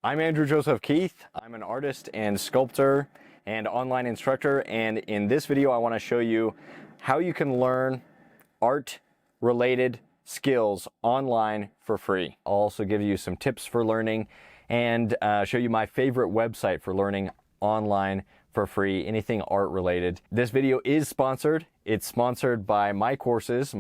I'm Andrew Joseph Keith. I'm an artist and sculptor and online instructor, and in this video I want to show you how you can learn art-related skills online for free. I'll also give you some tips for learning and show you my favorite website for learning online for free, anything art related. This video is sponsored. It's sponsored by my courses,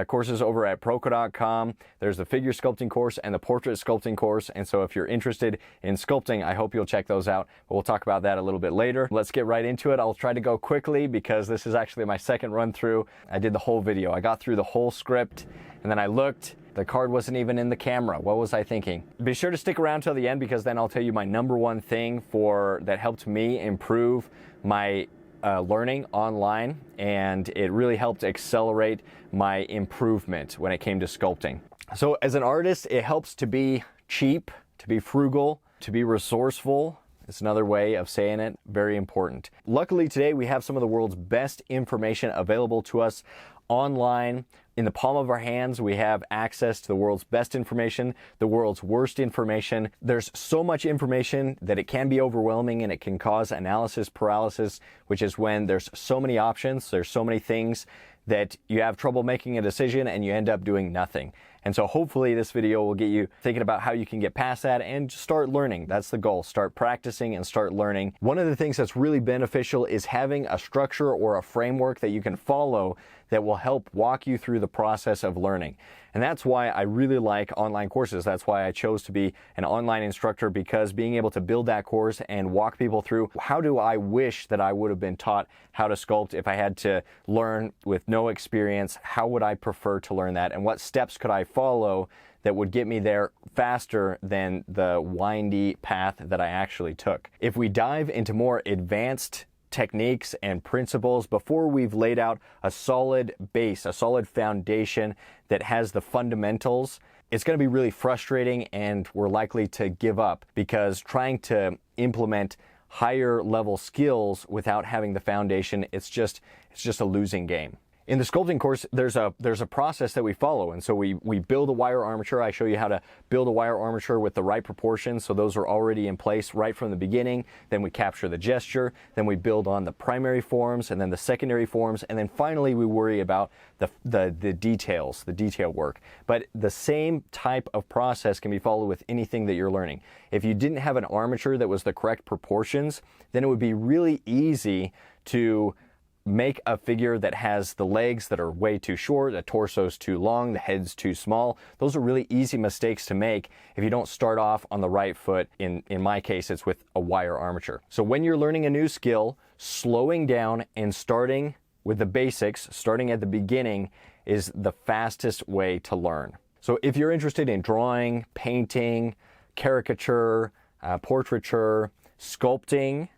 courses over at Proco.com. There's the figure sculpting course and the portrait sculpting course. And so if you're interested in sculpting, I hope you'll check those out. But we'll talk about that a little bit later. Let's get right into it. I'll try to go quickly because this is actually my second run through. I did the whole video. I got through the whole script and then I looked. The card wasn't even in the camera. What was I thinking? Be sure to stick around till the end because then I'll tell you my number one thing that helped me improve my learning online, and it really helped accelerate my improvement when it came to sculpting. So as an artist, it helps to be cheap, to be frugal, to be resourceful. It's another way of saying it, very important. Luckily today we have some of the world's best information available to us online. In the palm of our hands, we have access to the world's best information, the world's worst information. There's so much information that it can be overwhelming and it can cause analysis paralysis, which is when there's so many options, there's so many things that you have trouble making a decision and you end up doing nothing. And so hopefully this video will get you thinking about how you can get past that and start learning. That's the goal. Start practicing and start learning. One of the things that's really beneficial is having a structure or a framework that you can follow that will help walk you through the process of learning. And that's why I really like online courses. That's why I chose to be an online instructor, because being able to build that course and walk people through how do I wish that I would have been taught how to sculpt if I had to learn with no experience, how would I prefer to learn that, and what steps could I follow that would get me there faster than the windy path that I actually took. If we dive into more advanced techniques and principles before we've laid out a solid base, a solid foundation that has the fundamentals, it's going to be really frustrating and we're likely to give up, because trying to implement higher level skills without having the foundation, it's just a losing game. In the sculpting course, there's a process that we follow, and so we build a wire armature. I show you how to build a wire armature with the right proportions, so those are already in place right from the beginning. Then we capture the gesture, then we build on the primary forms, and then the secondary forms, and then finally we worry about the details, the detail work. But the same type of process can be followed with anything that you're learning. If you didn't have an armature that was the correct proportions, then it would be really easy to make a figure that has the legs that are way too short, the torso's too long, the head's too small. Those are really easy mistakes to make if you don't start off on the right foot. In my case, it's with a wire armature. So when you're learning a new skill, slowing down and starting with the basics, starting at the beginning, is the fastest way to learn. So if you're interested in drawing, painting, caricature, portraiture, sculpting,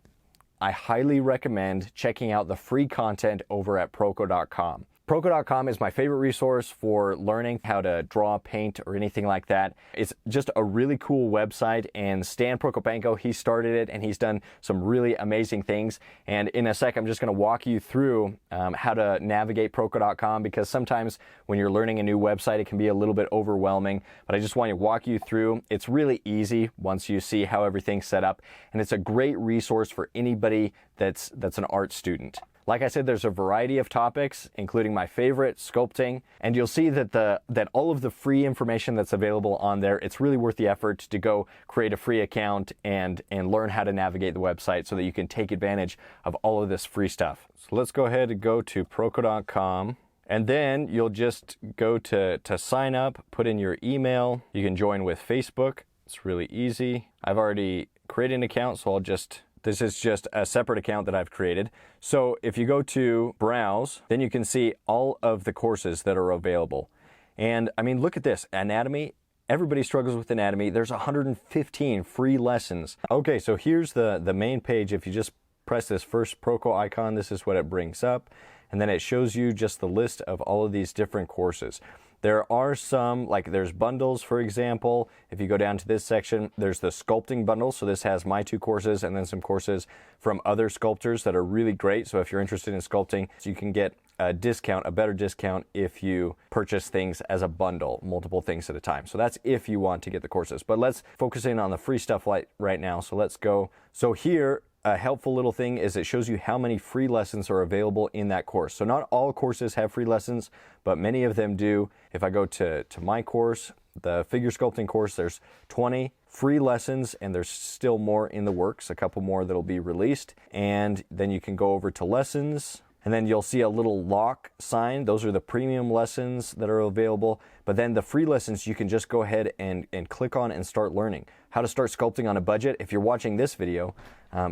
I highly recommend checking out the free content over at Proco.com. Proco.com is my favorite resource for learning how to draw, paint, or anything like that. It's just a really cool website, and Stan Prokopenko, he started it and he's done some really amazing things. And in a sec, I'm just going to walk you through how to navigate Proco.com, because sometimes when you're learning a new website, it can be a little bit overwhelming, but I just want to walk you through. It's really easy once you see how everything's set up, and it's a great resource for anybody that's an art student. Like I said, there's a variety of topics, including my favorite, sculpting, and you'll see that all of the free information that's available on there, it's really worth the effort to go create a free account and learn how to navigate the website so that you can take advantage of all of this free stuff. So let's go ahead and go to Proco.com, and then you'll just go to sign up, put in your email. You can join with Facebook. It's really easy. I've already created an account, so this is just a separate account that I've created. So if you go to Browse, then you can see all of the courses that are available. And I mean, look at this, anatomy. Everybody struggles with anatomy. There's 115 free lessons. Okay, so here's the main page. If you just press this first Proco icon, this is what it brings up. And then it shows you just the list of all of these different courses. There are some, like there's bundles, for example. If you go down to this section, there's the sculpting bundle. So this has my 2 courses and then some courses from other sculptors that are really great. So if you're interested in sculpting, you can get a discount, a better discount if you purchase things as a bundle, multiple things at a time. So that's if you want to get the courses. But let's focus in on the free stuff right now. So let's go. So here, a helpful little thing is it shows you how many free lessons are available in that course. So not all courses have free lessons, but many of them do. If I go to my course, the figure sculpting course, there's 20 free lessons and there's still more in the works, a couple more that'll be released. And then you can go over to lessons and then you'll see a little lock sign. Those are the premium lessons that are available. But then the free lessons, you can just go ahead and click on and start learning. How to start sculpting on a budget. If you're watching this video,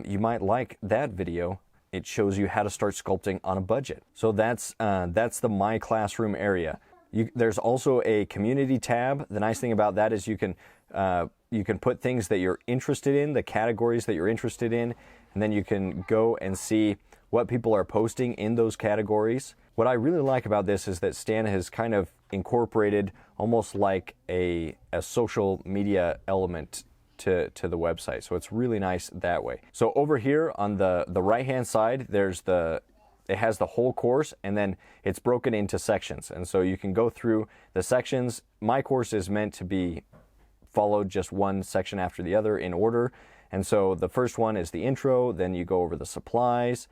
you might like that video. It shows you how to start sculpting on a budget. So that's the My Classroom area. There's also a community tab. The nice thing about that is you can put things that you're interested in, the categories that you're interested in, and then you can go and see what people are posting in those categories. What I really like about this is that Stan has kind of incorporated almost like a social media element to the website. So it's really nice that way. So over here on the right-hand side, it has the whole course and then it's broken into sections. And so you can go through the sections. My course is meant to be followed just one section after the other in order. And so the first one is the intro, then you go over the supplies.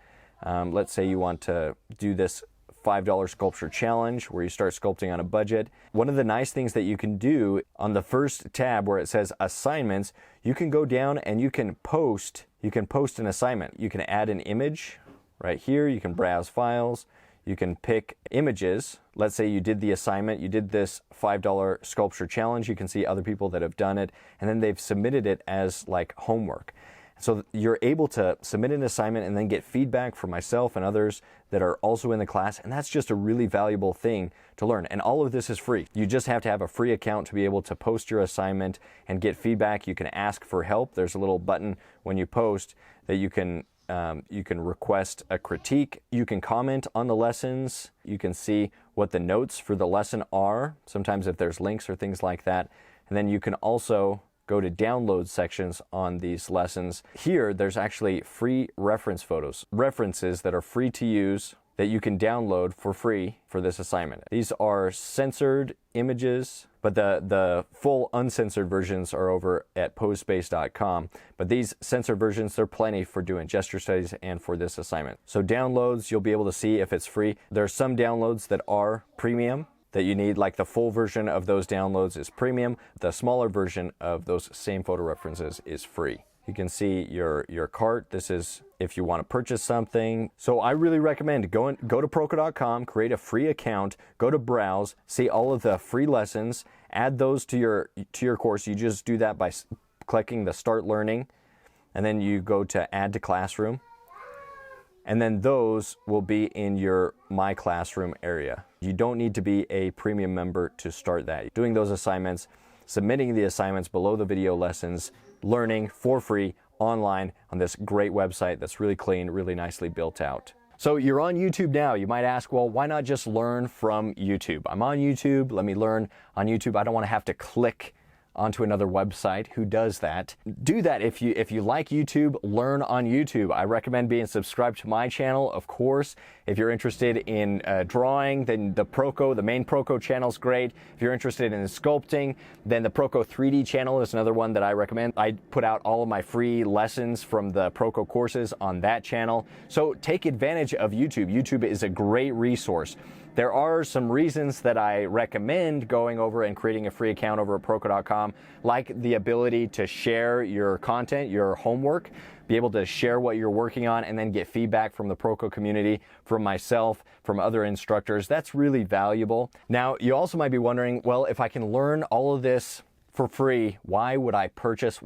Let's say you want to do this $5 sculpture challenge where you start sculpting on a budget. One of the nice things that you can do on the first tab where it says assignments, you can go down and you can post an assignment. You can add an image right here. You can browse files. You can pick images. Let's say you did the assignment, you did this $5 sculpture challenge. You can see other people that have done it and then they've submitted it as like homework. So you're able to submit an assignment and then get feedback from myself and others that are also in the class. And that's just a really valuable thing to learn. And all of this is free. You just have to have a free account to be able to post your assignment and get feedback. You can ask for help. There's a little button when you post that you can request a critique. You can comment on the lessons. You can see what the notes for the lesson are. Sometimes if there's links or things like that. And then you can also go to download sections on these lessons. Here, there's actually free reference photos, references that are free to use that you can download for free for this assignment. These are censored images, but the full uncensored versions are over at posespace.com. But these censored versions, they're plenty for doing gesture studies and for this assignment. So downloads, you'll be able to see if it's free. There are some downloads that are premium that you need, like the full version of those downloads is premium. The smaller version of those same photo references is free. You can see your cart. This is if you want to purchase something. So I really recommend go to Proko.com, create a free account, go to browse, see all of the free lessons, add those to your course. You just do that by clicking the Start Learning, and then you go to Add to Classroom. And then those will be in your My Classroom area. You don't need to be a premium member to start that. Doing those assignments, submitting the assignments below the video lessons, learning for free online on this great website that's really clean, really nicely built out. So you're on YouTube now. You might ask, well, why not just learn from YouTube? I'm on YouTube. Let me learn on YouTube. I don't want to have to click onto another website. Who does that? Do that if you like YouTube. Learn on YouTube. I recommend being subscribed to my channel, of course. If you're interested in drawing, then the main Proko channel is great. If you're interested in sculpting, then the Proko 3D channel is another one that I recommend. I put out all of my free lessons from the Proko courses on that channel. So take advantage of YouTube. YouTube is a great resource. There are some reasons that I recommend going over and creating a free account over at Proko.com, like the ability to share your content, your homework, be able to share what you're working on, and then get feedback from the Proko community, from myself, from other instructors. That's really valuable. Now, you also might be wondering, well, if I can learn all of this for free, why would I purchase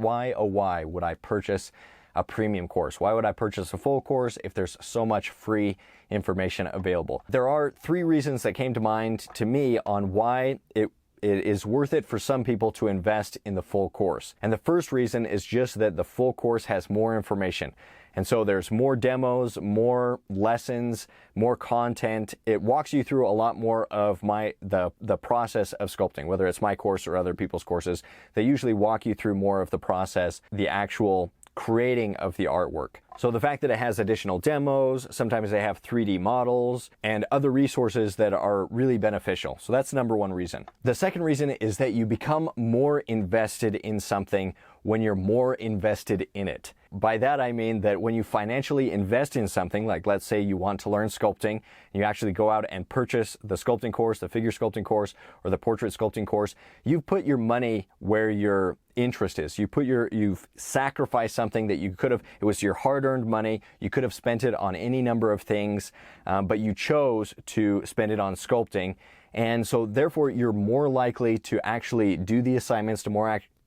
a premium course? Why would I purchase a full course if there's so much free information available? There are 3 reasons that came to mind to me on why it it is worth it for some people to invest in the full course. And the first reason is just that the full course has more information. And so there's more demos, more lessons, more content. It walks you through a lot more of the process of sculpting, whether it's my course or other people's courses. They usually walk you through more of the process, the actual creating of the artwork. So the fact that it has additional demos, sometimes they have 3D models and other resources that are really beneficial. So that's number one reason. The second reason is that you become more invested in something when you're more invested in it. By that I mean that when you financially invest in something, like let's say you want to learn sculpting, and you actually go out and purchase the sculpting course, the figure sculpting course, or the portrait sculpting course, you've put your money where your interest is. You've sacrificed something that you could have, it was your hard-earned money, you could have spent it on any number of things, but you chose to spend it on sculpting. And so therefore you're more likely to actually do the assignments,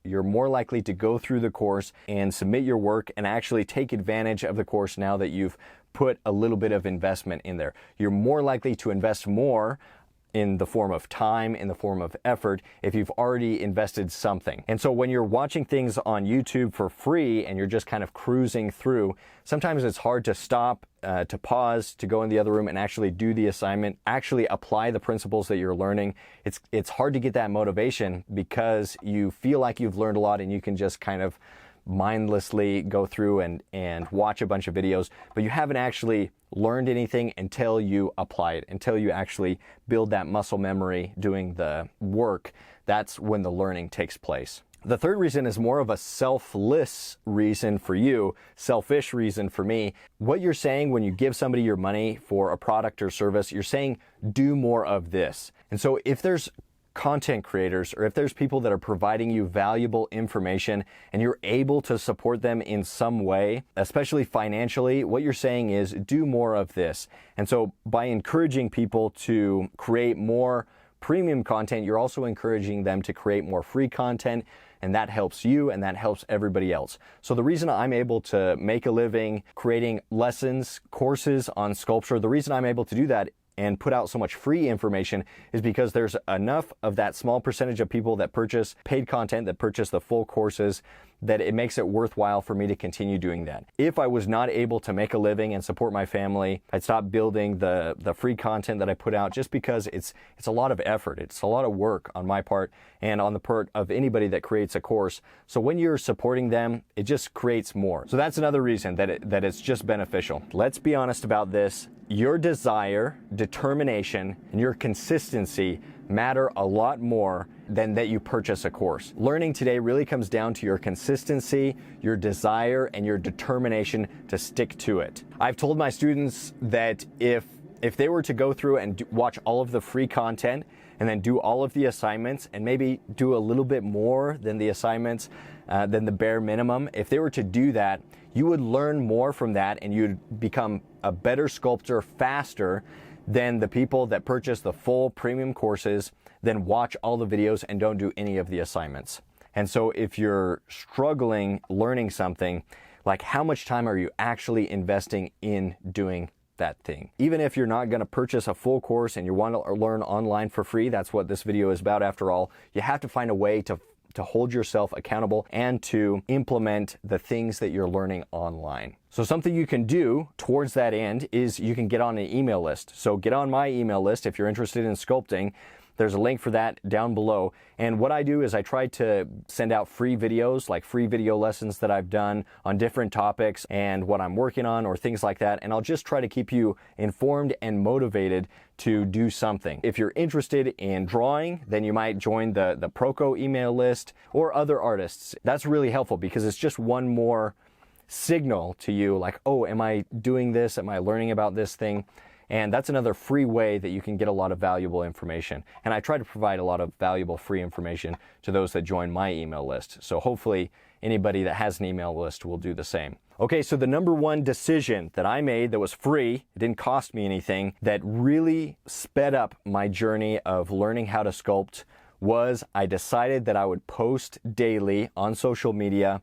you're more likely to go through the course and submit your work and actually take advantage of the course now that you've put a little bit of investment in there. You're more likely to invest more in the form of time, in the form of effort, if you've already invested something. And so when you're watching things on YouTube for free and you're just kind of cruising through, sometimes it's hard to stop, to pause, to go in the other room and actually do the assignment, actually apply the principles that you're learning. It's hard to get that motivation because you feel like you've learned a lot and you can just kind of mindlessly go through and watch a bunch of videos, but you haven't actually learned anything until you apply it, until you actually build that muscle memory doing the work. That's when the learning takes place. The third reason is more of a selfless reason for you, selfish reason for me. What you're saying when you give somebody your money for a product or service, you're saying, do more of this. And so if there's content creators or if there's people that are providing you valuable information and you're able to support them in some way, especially financially, what you're saying is do more of this. And so by encouraging people to create more premium content, you're also encouraging them to create more free content, and that helps you and that helps everybody else. So the reason I'm able to make a living creating lessons, courses on sculpture, the reason I'm able to do that and put out so much free information is because there's enough of that small percentage of people that purchase paid content, that purchase the full courses, that it makes it worthwhile for me to continue doing that. If I was not able to make a living and support my family, I'd stop building the free content that I put out just because it's a lot of effort. It's a lot of work on my part and on the part of anybody that creates a course. So when you're supporting them, it just creates more. So that's another reason that it's just beneficial. Let's be honest about this. Your desire, determination, and your consistency matter a lot more than that you purchase a course. Learning today really comes down to your consistency, your desire, and your determination to stick to it. I've told my students that if they were to go through and watch all of the free content and then do all of the assignments and maybe do a little bit more than the assignments, than the bare minimum, if they were to do that, you would learn more from that and you'd become a better sculptor faster than the people that purchase the full premium courses, then watch all the videos and don't do any of the assignments. And so if you're struggling learning something, like how much time are you actually investing in doing that thing? Even if you're not going to purchase a full course and you want to learn online for free, that's what this video is about after all, you have to find a way to hold yourself accountable and to implement the things that you're learning online. So something you can do towards that end is you can get on an email list. So get on my email list if you're interested in sculpting. There's a link for that down below. And what I do is I try to send out free videos, like free video lessons that I've done on different topics and what I'm working on or things like that. And I'll just try to keep you informed and motivated to do something. If you're interested in drawing, then you might join the Proco email list or other artists. That's really helpful because it's just one more signal to you like, oh, am I doing this? Am I learning about this thing? And that's another free way that you can get a lot of valuable information. And I try to provide a lot of valuable free information to those that join my email list. So hopefully anybody that has an email list will do the same. Okay, so the number one decision that I made that was free, it didn't cost me anything, that really sped up my journey of learning how to sculpt was I decided that I would post daily on social media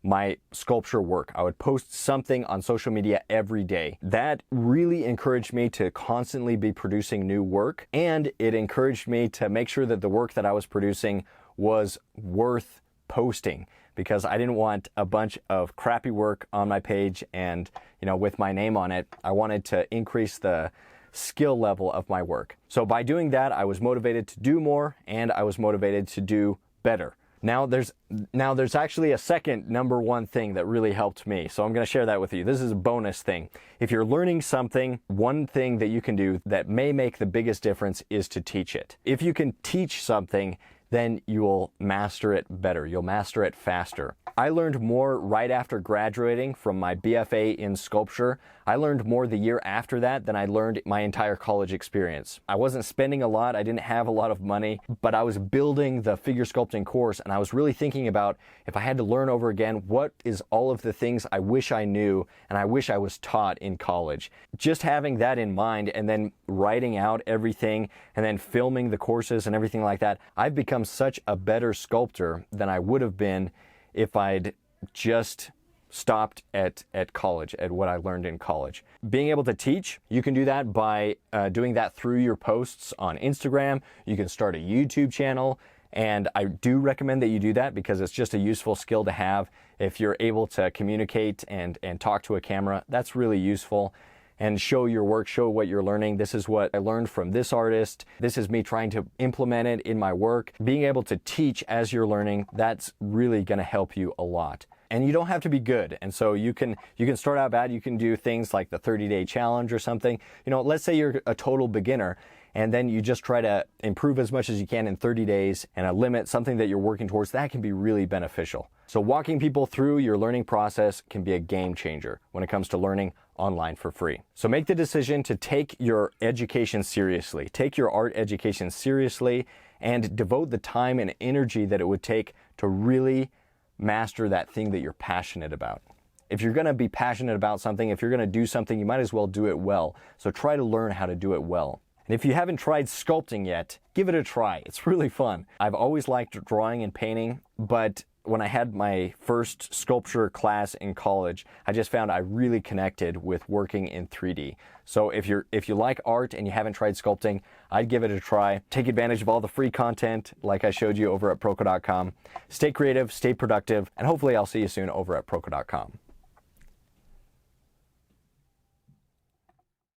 my sculpture work. I would post something on social media every day. That really encouraged me to constantly be producing new work, and it encouraged me to make sure that the work that I was producing was worth posting, because I didn't want a bunch of crappy work on my page and, with my name on it. I wanted to increase the skill level of my work. So by doing that, I was motivated to do more, and I was motivated to do better. Now there's actually a second number one thing that really helped me. So I'm going to share that with you. This is a bonus thing. If you're learning something, one thing that you can do that may make the biggest difference is to teach it. If you can teach something, then you will master it better. You'll master it faster. I learned more right after graduating from my BFA in sculpture. I learned more the year after that than I learned my entire college experience. I wasn't spending a lot. I didn't have a lot of money, but I was building the figure sculpting course, and I was really thinking about, if I had to learn over again, what is all of the things I wish I knew and I wish I was taught in college. Just having that in mind, and then writing out everything, and then filming the courses and everything like that, I've become such a better sculptor than I would have been if I'd just stopped at college, at what I learned in college. Being able to teach, you can do that by doing that through your posts on Instagram. You can start a YouTube channel, and I do recommend that you do that because it's just a useful skill to have. If you're able to communicate and talk to a camera, that's really useful. And show your work, show what you're learning. This is what I learned from this artist. This is me trying to implement it in my work. Being able to teach as you're learning, that's really gonna help you a lot. And you don't have to be good. And so you can start out bad. You can do things like the 30-day challenge or something. Let's say you're a total beginner, and then you just try to improve as much as you can in 30 days, and a limit, something that you're working towards, that can be really beneficial. So walking people through your learning process can be a game changer when it comes to learning online for free. So make the decision to take your education seriously. Take your art education seriously, and devote the time and energy that it would take to really master that thing that you're passionate about. If you're gonna be passionate about something, if you're gonna do something, you might as well do it well. So try to learn how to do it well. And if you haven't tried sculpting yet, give it a try. It's really fun. I've always liked drawing and painting, but when I had my first sculpture class in college, I just found I really connected with working in 3D. So if you like art and you haven't tried sculpting, I'd give it a try. Take advantage of all the free content like I showed you over at Proko.com. Stay creative, stay productive, and hopefully I'll see you soon over at Proko.com.